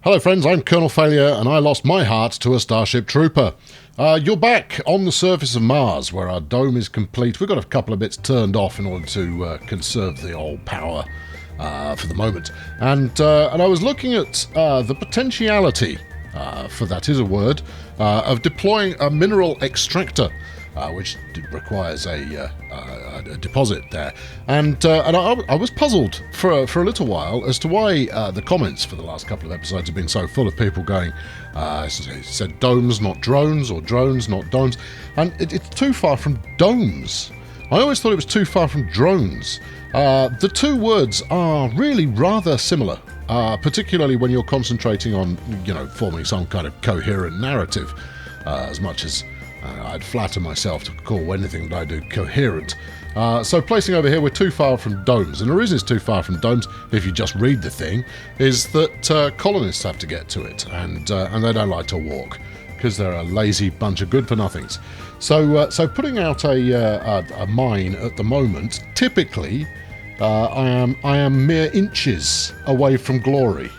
Hello friends, I'm Colonel Failure and I lost my heart to a Starship Trooper. You're back on the surface of Mars where our dome is complete. We've got a couple of bits turned off in order to conserve the old power for the moment. And I was looking at the potentiality, for that is a word, of deploying a mineral extractor, which requires a deposit there. And I was puzzled for a little while as to why the comments for the last couple of episodes have been so full of people going, it said domes, not drones, or drones, not domes. And it's too far from domes. I always thought it was too far from drones. The two words are really rather similar, particularly when you're concentrating on, forming some kind of coherent narrative, as much as I'd flatter myself to call anything that I do coherent. So placing over here, we're too far from domes. And the reason it's too far from domes, if you just read the thing, is that colonists have to get to it, and they don't like to walk, because they're a lazy bunch of good-for-nothings. So putting out a mine at the moment, typically, I am mere inches away from glory.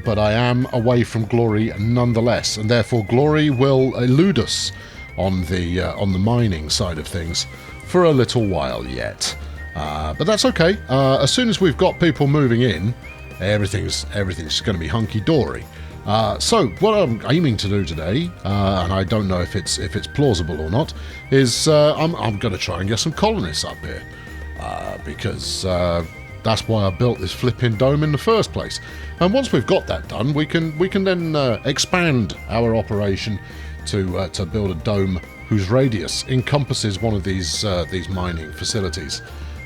But I am away from glory nonetheless, and therefore glory will elude us on the mining side of things for a little while yet. But that's okay. As soon as we've got people moving in, everything's going to be hunky-dory. So what I'm aiming to do today, and I don't know if it's plausible or not, is I'm going to try and get some colonists up here, because that's why I built this flipping dome in the first place. And once we've got that done, we can then expand our operation to build a dome whose radius encompasses one of these mining facilities,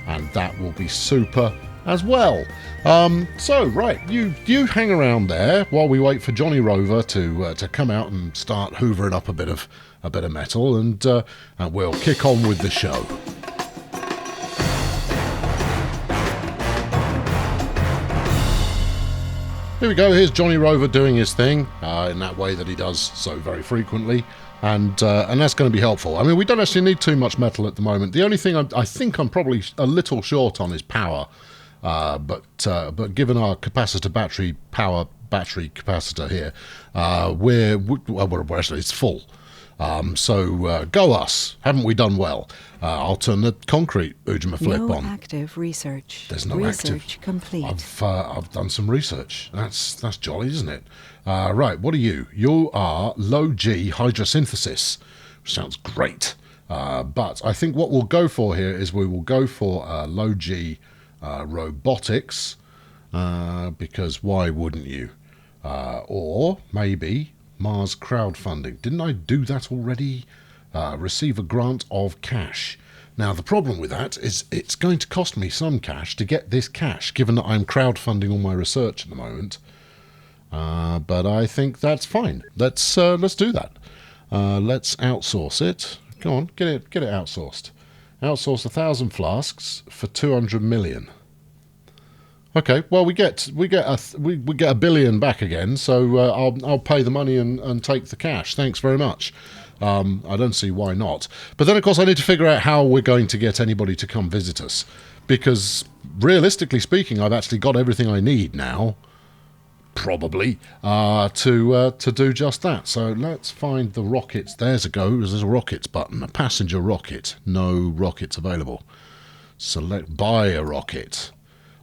and that will be super as well. So right, you hang around there while we wait for Johnny Rover to come out and start hoovering up a bit of metal, and we'll kick on with the show. Here we go, here's Johnny Rover doing his thing in that way that he does so very frequently, and that's going to be helpful. I mean, we don't actually need too much metal at the moment. The only thing I think I'm probably a little short on is power, but given our battery capacitor here, we're actually, it's full. So go us, haven't we done well? I'll turn the concrete flip on. No active research. There's no research complete. I've done some research. That's jolly, isn't it? Right, what are you? You are low G hydrosynthesis, which sounds great. But I think what we'll go for here is we will go for low G robotics, because why wouldn't you? Or maybe Mars crowdfunding. Didn't I do that already? Receive a grant of cash. Now, the problem with that is it's going to cost me some cash to get this cash, given that I'm crowdfunding all my research at the moment. But I think that's fine. Let's do that. Let's outsource it. Come on, get it outsourced. Outsource 1,000 flasks for 200 million. Okay, well we get a billion back again, so I'll pay the money and take the cash. Thanks very much. I don't see why not. But then, of course, I need to figure out how we're going to get anybody to come visit us, because realistically speaking, I've actually got everything I need now, probably, to do just that. So let's find the rockets. There's a rockets button, a passenger rocket. No rockets available. Select buy a rocket.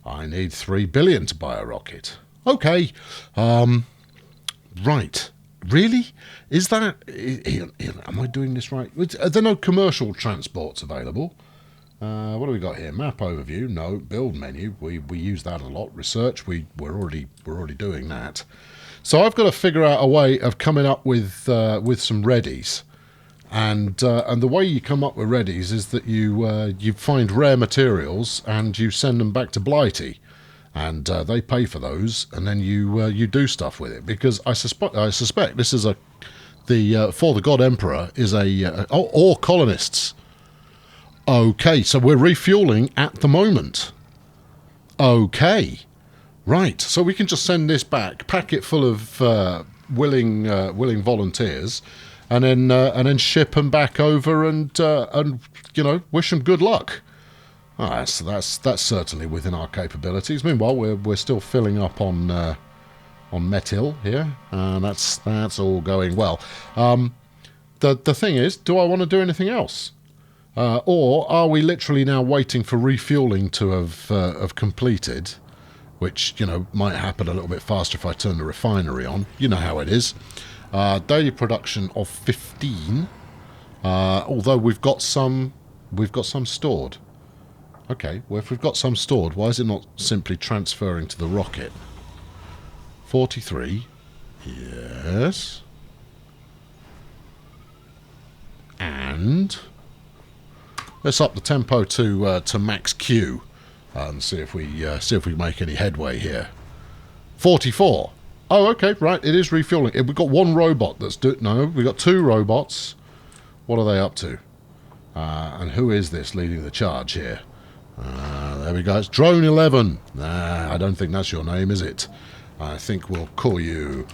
I need 3 billion to buy a rocket. Okay. Right. Really? Is that... Am I doing this right? Are there no commercial transports available? What do we got here? Map overview. No. Build menu. We use that a lot. Research. We're already doing that. So I've got to figure out a way of coming up with some readies. And the way you come up with readies is that you find rare materials and you send them back to Blighty, and they pay for those, and then you do stuff with it. Because I suspect this is for the God Emperor is or colonists. Okay, so we're refueling at the moment. Okay, right. So we can just send this back, pack it full of willing volunteers. And then ship them back over and wish them good luck. That's certainly within our capabilities. Meanwhile, we're still filling up on on Metil here, and that's all going well. The thing is, do I want to do anything else? Or are we literally now waiting for refueling to have completed, which, you know, might happen a little bit faster if I turn the refinery on. You know how it is. Daily production of 15, although we've got some stored. Okay, well, if we've got some stored, why is it not simply transferring to the rocket? 43, yes, and let's up the tempo to max Q and see if we make any headway here. 44. Oh, okay, right. It is refueling. We've got one robot that's no. We've got two robots. What are they up to? And who is this leading the charge here? There we go. It's Drone 11. I don't think that's your name, is it? I think we'll call you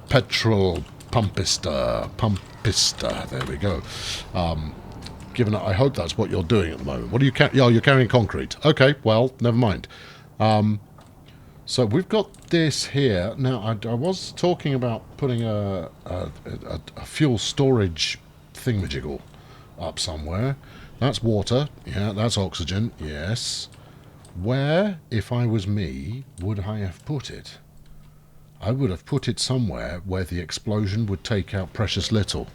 Petrol Pumpista. There we go. Given that I hope that's what you're doing at the moment. What are you carrying? Oh, you're carrying concrete. Okay, well, never mind. So we've got this here. Now, I was talking about putting a fuel storage thingamajiggle up somewhere. That's water. Yeah, that's oxygen. Yes. Where, if I was me, would I have put it? I would have put it somewhere where the explosion would take out precious little.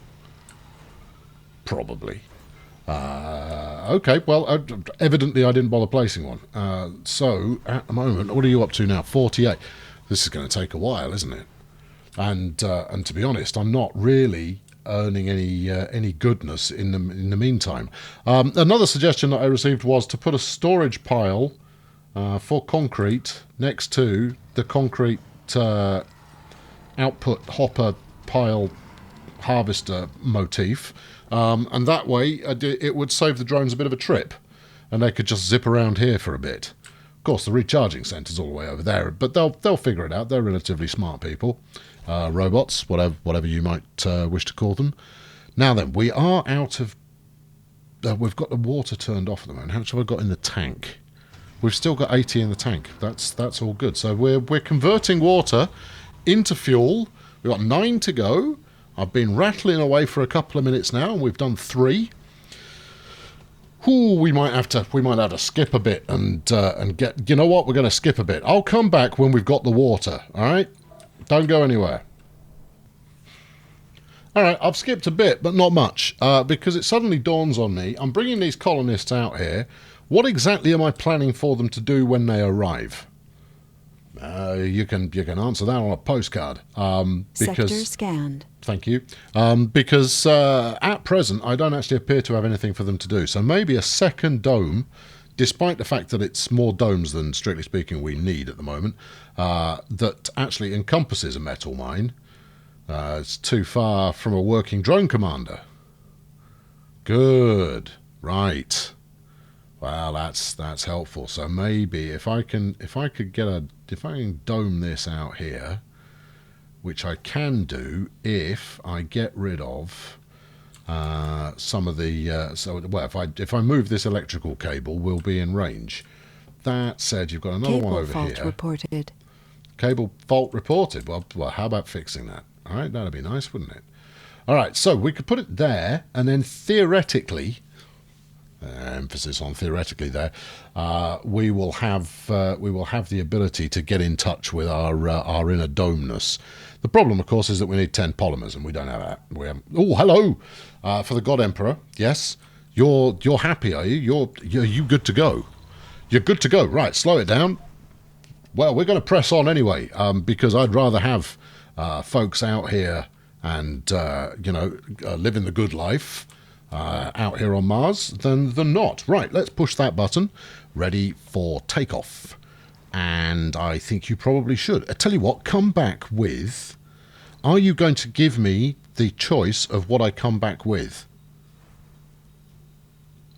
Probably. Okay, well, evidently I didn't bother placing one. So, at the moment, what are you up to now? 48. This is going to take a while, isn't it? And to be honest, I'm not really earning any goodness in the meantime. Another suggestion that I received was to put a storage pile for concrete next to the concrete output hopper pile harvester motif. And that way it would save the drones a bit of a trip, and they could just zip around here for a bit. Of course, the recharging centre's all the way over there, but they'll figure it out. They're relatively smart people, robots, whatever you might wish to call them. Now then, we are out of. We've got the water turned off at the moment. How much have I got in the tank? We've still got 80 in the tank. That's all good. So we're converting water into fuel. We've got 9 to go. I've been rattling away for a couple of minutes now, and we've done 3. Ooh, we might have to skip a bit and get. You know what? We're going to skip a bit. I'll come back when we've got the water. All right, don't go anywhere. All right, I've skipped a bit, but not much, because it suddenly dawns on me. I'm bringing these colonists out here. What exactly am I planning for them to do when they arrive? You can answer that on a postcard. Sector scanned. Thank you. Because at present, I don't actually appear to have anything for them to do. So maybe a second dome, despite the fact that it's more domes than, strictly speaking, we need at the moment, that actually encompasses a metal mine. It's too far from a working drone commander. Good. Right. Well, that's helpful. So maybe if I can dome this out here, which I can do if I get rid of some of the if I move this electrical cable, we'll be in range. That said, you've got another Cable one over fault here. reported. Cable fault reported. Well, how about fixing that? All right, that'd be nice, wouldn't it? All right, so we could put it there, and then theoretically. Emphasis on theoretically there. We will have the ability to get in touch with our inner domeness. The problem, of course, is that we need 10 polymers, and we don't have that. We have. Oh, hello, for the God Emperor. Yes, you're happy, are you? You good to go? You're good to go. Right, slow it down. Well, we're going to press on anyway, because I'd rather have folks out here and living the good life. Out here on Mars than not. Right, let's push that button. Ready for takeoff. And I think you probably should. I tell you what, come back with... Are you going to give me the choice of what I come back with?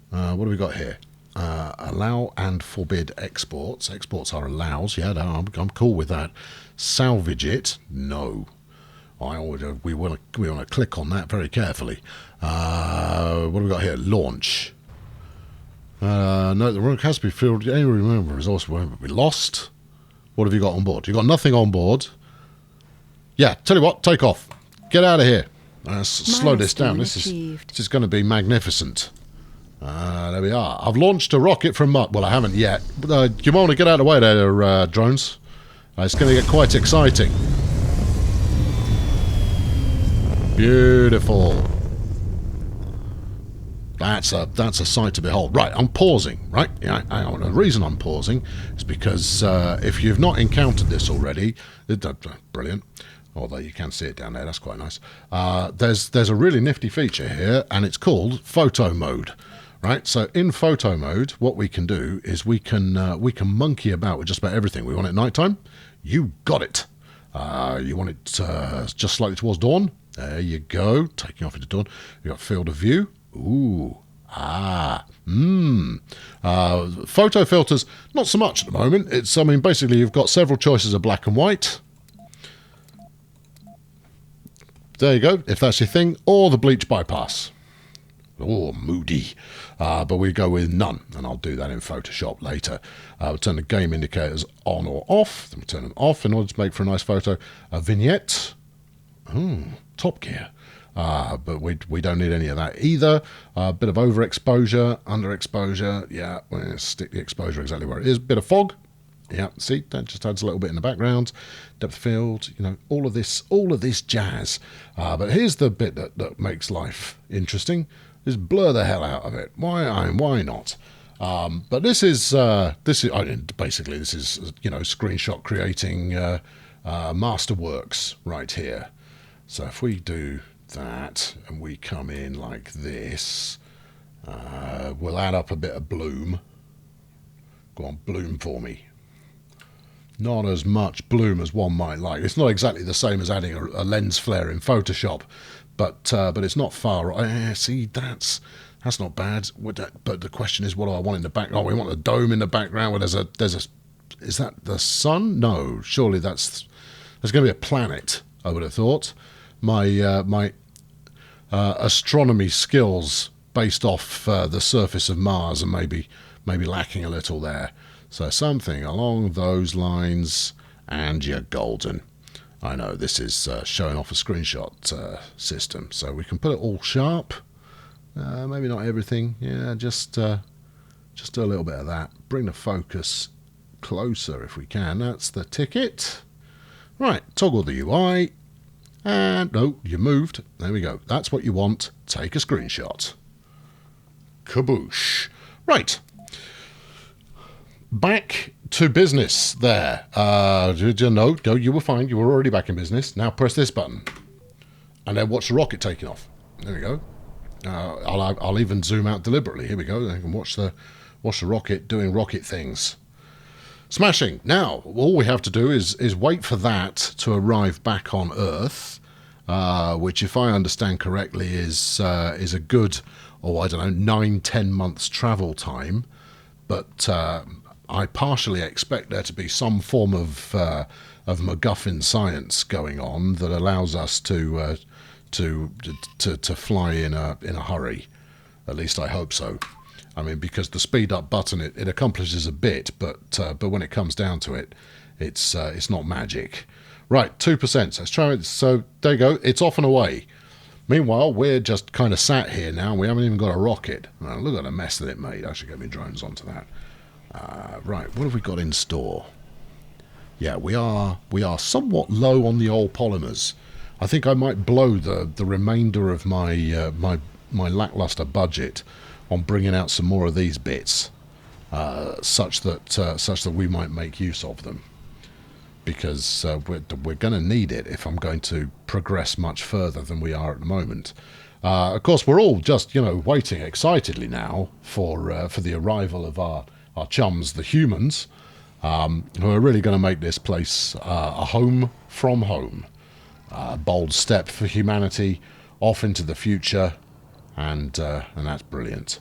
What do we got here? Allow and forbid exports. Exports are allows. Yeah, no, I'm cool with that. Salvage it? No. We want to click on that very carefully. What have we got here? Launch. No, the room has to be filled. Any remember resource won't be lost. What have you got on board? You've got nothing on board. Yeah, tell you what, take off. Get out of here. Slow this down. This is going to be magnificent. There we are. I've launched a rocket from Mars. Well, I haven't yet. But, you want to get out of the way there, drones? It's going to get quite exciting. Beautiful. That's a sight to behold. Right, I'm pausing. Right, yeah. The reason I'm pausing is because if you've not encountered this already, brilliant. Although you can see it down there, that's quite nice. There's a really nifty feature here, and it's called photo mode. Right, so in photo mode, what we can do is we can monkey about with just about everything. We want it nighttime. You got it. You want it just slightly towards dawn. There you go. Taking off into dawn. You got field of view. Ooh. Photo filters, not so much at the moment. I mean, basically you've got several choices of black and white. There you go, if that's your thing, or the bleach bypass. Oh, moody. But we go with none, and I'll do that in Photoshop later. We'll turn the game indicators on or off, then we turn them off in order to make for a nice photo. A vignette. Top gear. But we don't need any of that either. A bit of overexposure, underexposure. Yeah, we'll stick the exposure exactly where it is. Bit of fog. Yeah, see, that just adds a little bit in the background. Depth of field, you know, all of this jazz. But here's the bit that makes life interesting. Just blur the hell out of it. Why not? But this is basically screenshot creating masterworks right here. So if we do that and we come in like this, we'll add up a bit of bloom. Go on, bloom for me. Not as much bloom as one might like. It's not exactly the same as adding a lens flare in Photoshop, but it's not far. See, that's not bad. But the question is, what do I want in the back? Oh, we want a dome in the background where there's a. Is that the sun? No, surely there's going to be a planet. I would have thought. My astronomy skills based off the surface of Mars are maybe lacking a little there. So something along those lines, and you're golden. I know this is showing off a screenshot system, so we can put it all sharp. Maybe not everything. Yeah, just do a little bit of that. Bring the focus closer if we can. That's the ticket. Right, toggle the UI. And no, you moved. There we go. That's what you want. Take a screenshot. Kaboosh. Right. Back to business there. No, you were fine. You were already back in business. Now press this button. And then watch the rocket taking off. There we go. I'll even zoom out deliberately. Here we go. You can watch the rocket doing rocket things. Smashing. Now, all we have to do is wait for that to arrive back on Earth, which, if I understand correctly, is a good, 9-10 months travel time. But I partially expect there to be some form of MacGuffin science going on that allows us to fly in a hurry. At least I hope so. I mean, because the speed up button it accomplishes a bit, but when it comes down to it, it's not magic. Right, 2%. So let's try it. So there you go. It's off and away. Meanwhile, we're just kind of sat here now. We haven't even got a rocket. Look at the mess that it made. I should get my drones onto that. Right, what have we got in store? Yeah, we are somewhat low on the old polymers. I think I might blow the remainder of my my lackluster budget on bringing out some more of these bits, such that we might make use of them, because we're going to need it if I'm going to progress much further than we are at the moment. Of course, we're all just waiting excitedly now for the arrival of our chums, the humans, who are really going to make this place a home from home. Bold step for humanity, off into the future. And that's brilliant.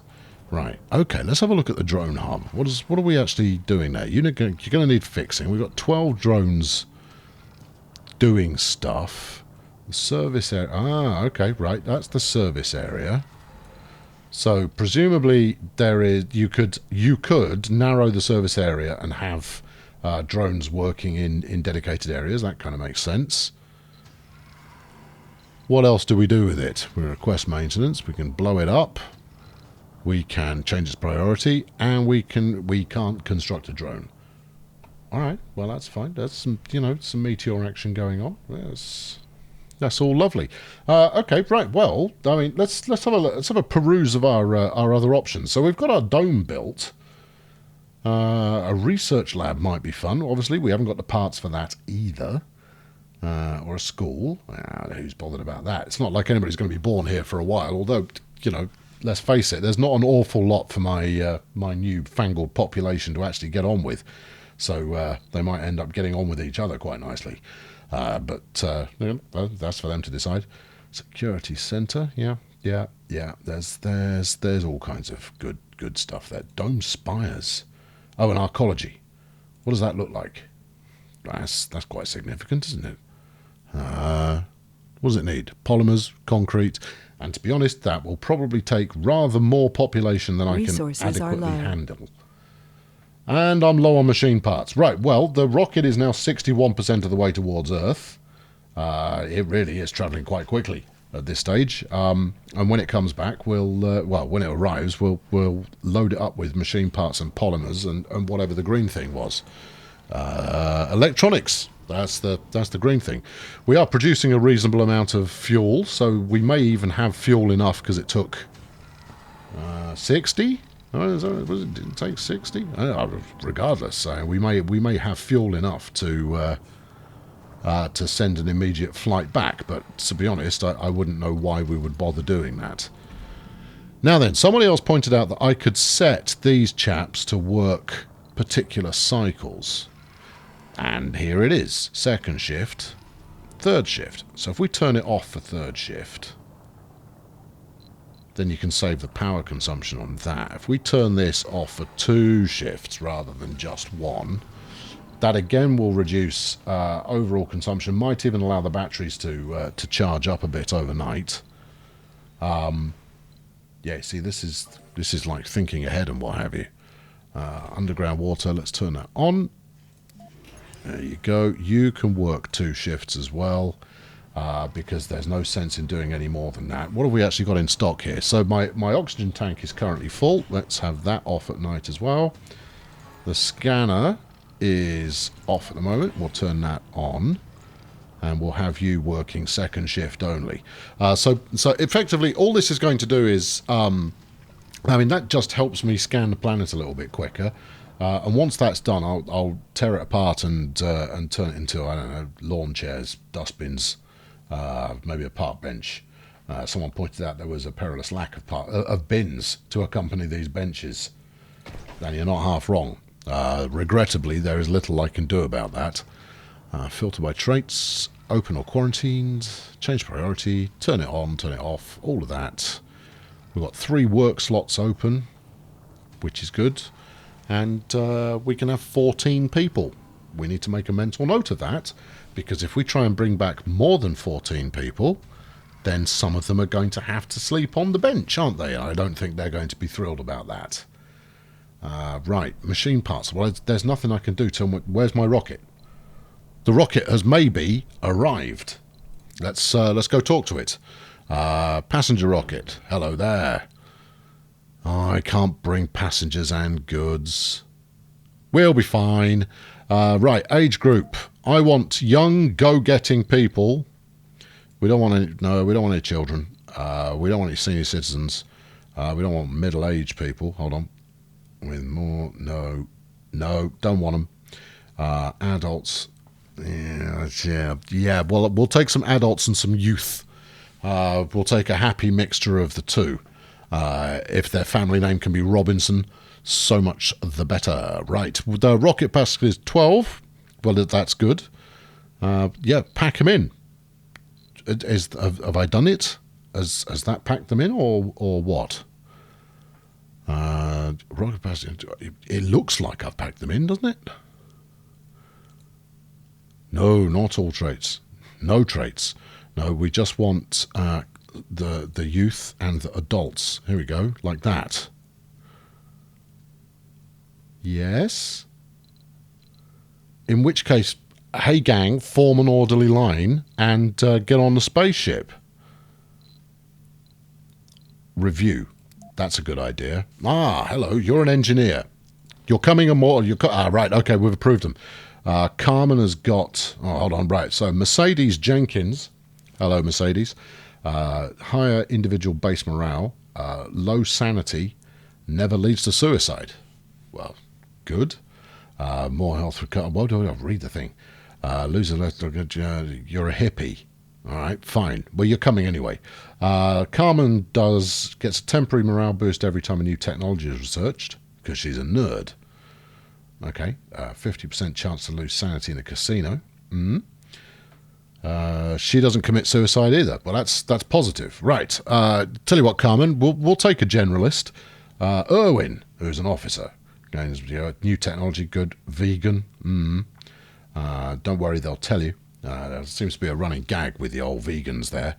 Right, okay, let's have a look at the drone hub. What are we actually doing there? You're going to need fixing. We've got 12 drones doing stuff. The service area. Okay, right, that's the service area. So presumably you could narrow the service area and have drones working in dedicated areas. That kind of makes sense. What else do we do with it? We request maintenance. We can blow it up. We can change its priority, and we can't construct a drone. All right, well that's fine. There's some some meteor action going on. That's all lovely. Okay, right. Well, I mean, let's have a peruse of our other options. So we've got our dome built. A research lab might be fun. Obviously, we haven't got the parts for that either. Or a school. Who's bothered about that? It's not like anybody's going to be born here for a while. Although, let's face it, there's not an awful lot for my my new fangled population to actually get on with. So they might end up getting on with each other quite nicely. But well, that's for them to decide. Security centre, yeah. There's all kinds of good stuff there. Dome spires. Oh, and arcology. What does that look like? That's quite significant, isn't it? What does it need? Polymers, concrete, and to be honest, that will probably take rather more population than I can adequately handle. And I'm low on machine parts. Right, well, the rocket is now 61% of the way towards Earth. It really is travelling quite quickly at this stage. And when it comes back, when it arrives, we'll load it up with machine parts and polymers and whatever the green thing was. Electronics. That's the green thing. We are producing a reasonable amount of fuel, so we may even have fuel enough because it took 60. Did it take 60? Regardless, we may have fuel enough to send an immediate flight back. But to be honest, I wouldn't know why we would bother doing that. Now then, somebody else pointed out that I could set these chaps to work particular cycles. And here it is. Second shift, third shift. So if we turn it off for third shift, then you can save the power consumption on that. If we turn this off for 2 shifts rather than just 1, that again will reduce overall consumption. Might even allow the batteries to charge up a bit overnight. Yeah, see, this is like thinking ahead and what have you. Underground water, let's turn that on. There you go. You can work 2 shifts as well, because there's no sense in doing any more than that. What have we actually got in stock here? So my oxygen tank is currently full. Let's have that off at night as well. The scanner is off at the moment. We'll turn that on, and we'll have you working second shift only. So effectively, all this is going to do is, I mean, that just helps me scan the planet a little bit quicker. And once that's done, I'll tear it apart and turn it into, I don't know, lawn chairs, dustbins, maybe a park bench. Someone pointed out there was a perilous lack of bins to accompany these benches. And you're not half wrong. Regrettably, there is little I can do about that. Filter by traits, open or quarantined, change priority, turn it on, turn it off, all of that. We've got 3 work slots open, which is good. And we can have 14 people. We need to make a mental note of that, because if we try and bring back more than 14 people, then some of them are going to have to sleep on the bench, aren't they? I don't think they're going to be thrilled about that. Right, machine parts. Well, there's nothing I can do. Where's my rocket? The rocket has maybe arrived. Let's go talk to it. Passenger rocket. Hello there. Oh, I can't bring passengers and goods. We'll be fine. Right, age group. I want young, go-getting people. We don't want any children. We don't want any senior citizens. We don't want middle-aged people. Hold on. With more, no, don't want them. Adults. Yeah. Well, we'll take some adults and some youth. We'll take a happy mixture of the two. If their family name can be Robinson, so much the better. Right, the rocket passenger is 12. Well, that's good. Yeah, pack them in. Have I done it? Has that packed them in, or what? Rocket passenger. It looks like I've packed them in, doesn't it? No, not all traits. No traits. No, we just want the youth and the adults. Here we go, like that. Yes. In which case, hey gang, form an orderly line and get on the spaceship. review. That's a good idea. Ah, hello, you're an engineer. You're coming and more. Right, okay, we've approved them. Carmen has got... Oh, hold on, right. So Mercedes Jenkins. Hello, Mercedes. Higher individual base morale. Low sanity. Never leads to suicide. Well, good. More health recovery. Why do I read the thing? Lose you're a hippie. All right, fine. Well, you're coming anyway. Carmen gets a temporary morale boost every time a new technology is researched, because she's a nerd. Okay, 50% chance to lose sanity in a casino. She doesn't commit suicide either. Well, that's positive. Right. Tell you what, Carmen, we'll take a generalist. Irwin, who's an officer. Gains new technology, good. Vegan. Don't worry, they'll tell you. There seems to be a running gag with the old vegans there.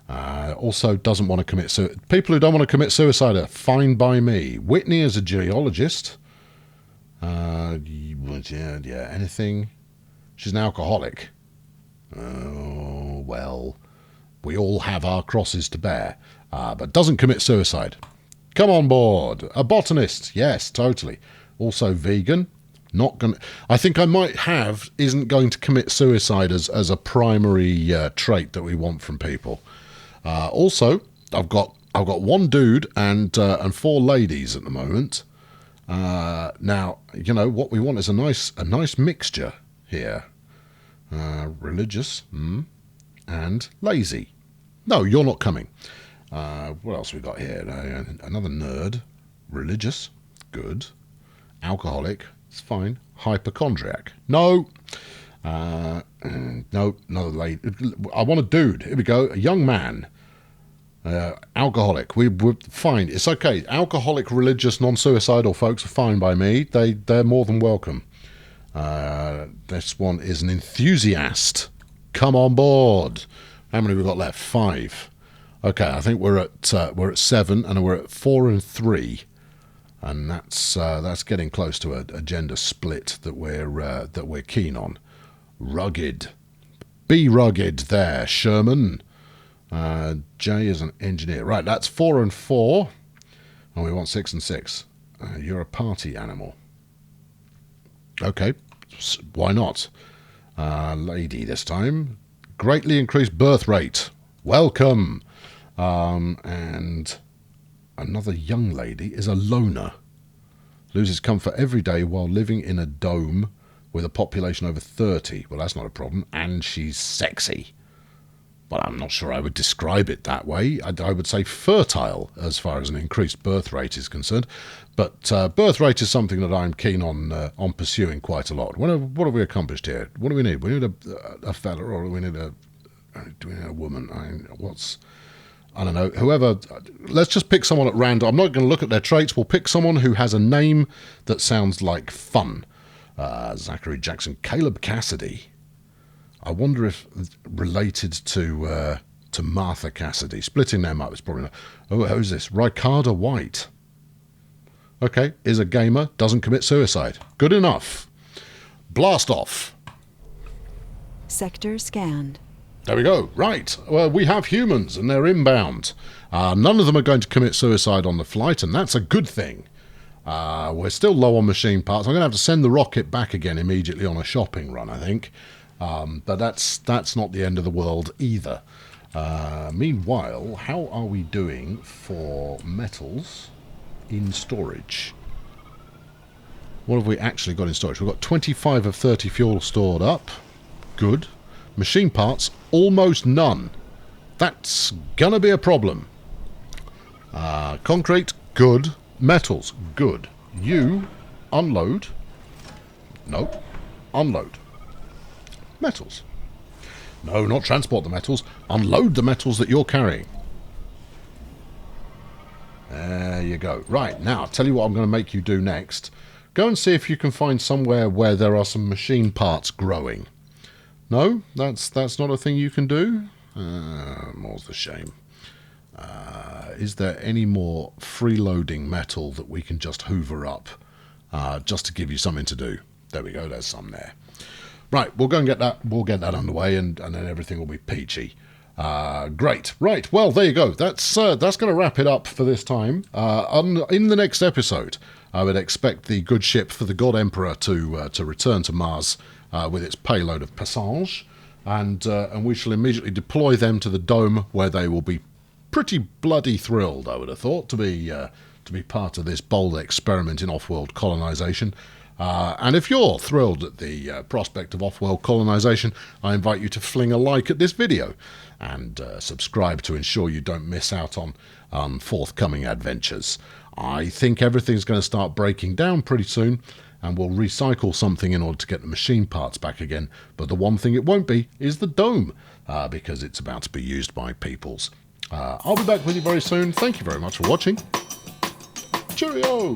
Also doesn't want to commit suicide. People who don't want to commit suicide are fine by me. Whitney is a geologist. Anything? She's an alcoholic. Oh, well, we all have our crosses to bear, but doesn't commit suicide. Come on board. A botanist. Yes, totally. Also vegan. Not going. I think I might have isn't going to commit suicide as a primary trait that we want from people. Also, I've got one dude and 4 ladies at the moment. Now, you know what we want is a nice mixture here. Religious and lazy. No, you're not coming. What else we got here? Another nerd. Religious. Good. Alcoholic. It's fine. Hypochondriac. No. No, another lady. I want a dude. Here we go. A young man. Alcoholic. We're fine. It's okay. Alcoholic, religious, non-suicidal folks are fine by me. They're more than welcome. This one is an enthusiast. Come on board. How many we got left? 5. Okay, I think we're at 7, and we're at 4 and 3, and that's getting close to a gender split that we're keen on. Rugged. Be rugged there, Sherman. Jay is an engineer. Right, that's 4 and 4. And we want 6 and 6. You're a party animal. Okay, why not? Lady this time. Greatly increased birth rate. Welcome. And another young lady is a loner. Loses comfort every day while living in a dome with a population over 30. Well, that's not a problem. And she's sexy. Well, I'm not sure I would describe it that way. I would say fertile as far as an increased birth rate is concerned. But birth rate is something that I'm keen on pursuing quite a lot. What have we accomplished here? What do we need? We need a fella, or do we need a woman? I don't know. Whoever, let's just pick someone at random. I'm not going to look at their traits. We'll pick someone who has a name that sounds like fun. Zachary Jackson, Caleb Cassidy. I wonder if related to Martha Cassidy. Splitting them up is probably not. Oh, who's this? Ricarda White. Okay, is a gamer, doesn't commit suicide. Good enough. Blastoff. Sector scanned. There we go. Right. Well, we have humans, and they're inbound. None of them are going to commit suicide on the flight, and that's a good thing. We're still low on machine parts. I'm going to have to send the rocket back again immediately on a shopping run, I think. But that's not the end of the world either. Meanwhile, how are we doing for metals in storage? What have we actually got in storage? We've got 25 of 30 fuel stored up. Good. Machine parts, almost none. That's gonna be a problem. Concrete, good. Metals, good. You, unload. Nope. Unload. Metals. No, not transport the metals. Unload the metals that you're carrying. There you go. Right, now, I'll tell you what I'm going to make you do next. Go and see if you can find somewhere where there are some machine parts growing. No? That's not a thing you can do? More's the shame. Is there any more freeloading metal that we can just hoover up just to give you something to do? There we go, there's some there. Right, we'll go and get that. We'll get that underway, and then everything will be peachy. Great. Right. Well, there you go. That's going to wrap it up for this time. In the next episode, I would expect the good ship for the God Emperor to return to Mars with its payload of passage, and we shall immediately deploy them to the dome, where they will be pretty bloody thrilled, I would have thought, to be part of this bold experiment in off-world colonisation. And if you're thrilled at the prospect of off-world colonisation, I invite you to fling a like at this video and subscribe to ensure you don't miss out on forthcoming adventures. I think everything's going to start breaking down pretty soon, and we'll recycle something in order to get the machine parts back again. But the one thing it won't be is the dome, because it's about to be used by peoples. I'll be back with you very soon. Thank you very much for watching. Cheerio!